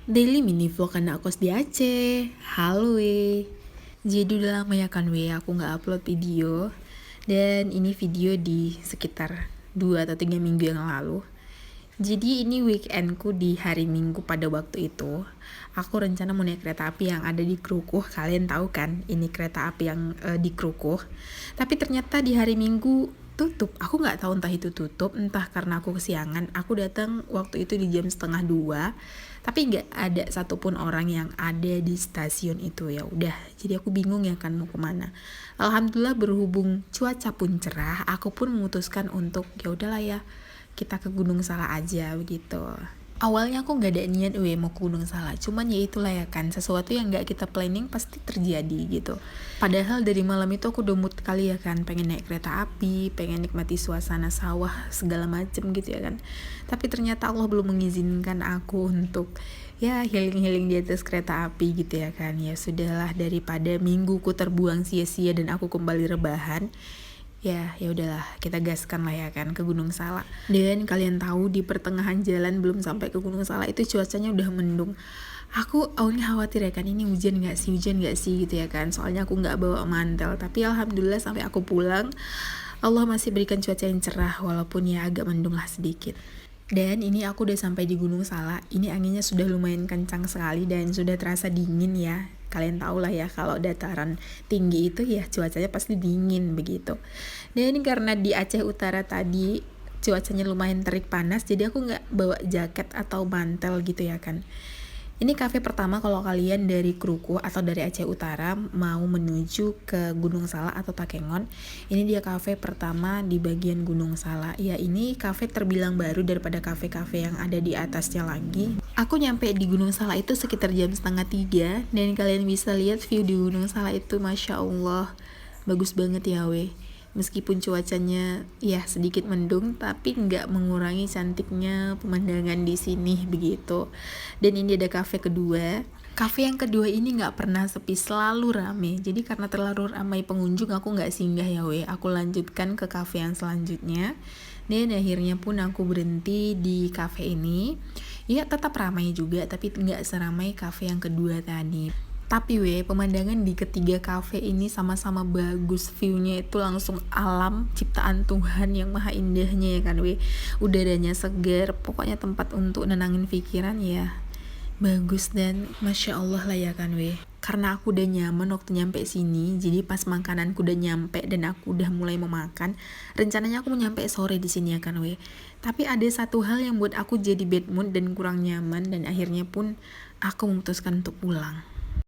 Daily mini vlog anak kos di Aceh. Halo we. Jadi udah lama ya kan we aku nggak upload video. Dan ini video di sekitar 2 atau 3 minggu yang lalu. Jadi ini weekendku di hari Minggu pada waktu itu. Aku rencana mau naik kereta api yang ada di Krukuh. Kalian tahu kan ini kereta api yang di Krukuh. Tapi ternyata di hari Minggu tutup. Aku nggak tahu entah itu tutup, entah karena aku kesiangan. Aku datang waktu itu di jam 1:30, tapi nggak ada satupun orang yang ada di stasiun itu. Ya udah, jadi aku bingung ya kan mau kemana. Alhamdulillah berhubung cuaca pun cerah, aku pun memutuskan untuk ya udahlah ya kita ke Gunung Salak aja begitu. Awalnya aku nggak ada niat mau ke Gunung Salak, cuman ya itulah ya kan, sesuatu yang nggak kita planning pasti terjadi gitu. Padahal dari malam itu aku udah mood kali ya kan, pengen naik kereta api, pengen nikmati suasana sawah segala macem gitu ya kan. Tapi ternyata Allah belum mengizinkan aku untuk ya healing di atas kereta api gitu ya kan. Ya sudahlah, daripada mingguku terbuang sia-sia dan aku kembali rebahan, ya udahlah kita gaskan lah ya kan ke Gunung Salak. Dan kalian tahu di pertengahan jalan belum sampai ke Gunung Salak itu cuacanya udah mendung. Aku awalnya khawatir ya kan, ini hujan gak sih gitu ya kan, soalnya aku gak bawa mantel. Tapi alhamdulillah sampai aku pulang Allah masih berikan cuaca yang cerah, walaupun ya agak mendung lah sedikit. Dan ini aku udah sampai di Gunung Salak. Ini anginnya sudah lumayan kencang sekali dan sudah terasa dingin ya. Kalian tau lah ya kalau dataran tinggi itu ya cuacanya pasti dingin begitu. Dan karena di Aceh Utara tadi cuacanya lumayan terik panas, jadi aku nggak bawa jaket atau mantel gitu ya kan. Ini kafe pertama kalau kalian dari Krukuh atau dari Aceh Utara mau menuju ke Gunung Salak atau Takengon. Ini dia kafe pertama di bagian Gunung Salak. Ya ini kafe terbilang baru daripada kafe-kafe yang ada di atasnya lagi. Aku nyampe di Gunung Salak itu sekitar jam 2:30 dan kalian bisa lihat view di Gunung Salak itu, Masya Allah, bagus banget ya weh. Meskipun cuacanya ya sedikit mendung, tapi nggak mengurangi cantiknya pemandangan di sini begitu. Dan ini ada kafe kedua. Kafe yang kedua ini nggak pernah sepi, selalu rame. Jadi karena terlalu ramai pengunjung, aku nggak singgah ya weh. Aku lanjutkan ke kafe yang selanjutnya. Dan akhirnya pun aku berhenti di kafe ini. Ya tetap ramai juga, tapi nggak seramai kafe yang kedua tadi. Tapi pemandangan di ketiga kafe ini sama-sama bagus, view-nya itu langsung alam ciptaan Tuhan yang maha indahnya ya kan udaranya segar, pokoknya tempat untuk nenangin pikiran ya bagus. Dan Masya Allah lah ya kan karena aku udah nyaman waktu nyampe sini, jadi pas makananku udah nyampe dan aku udah mulai mau makan, rencananya aku mau nyampe sore di sini ya kan tapi ada satu hal yang buat aku jadi bad mood dan kurang nyaman, dan akhirnya pun aku memutuskan untuk pulang.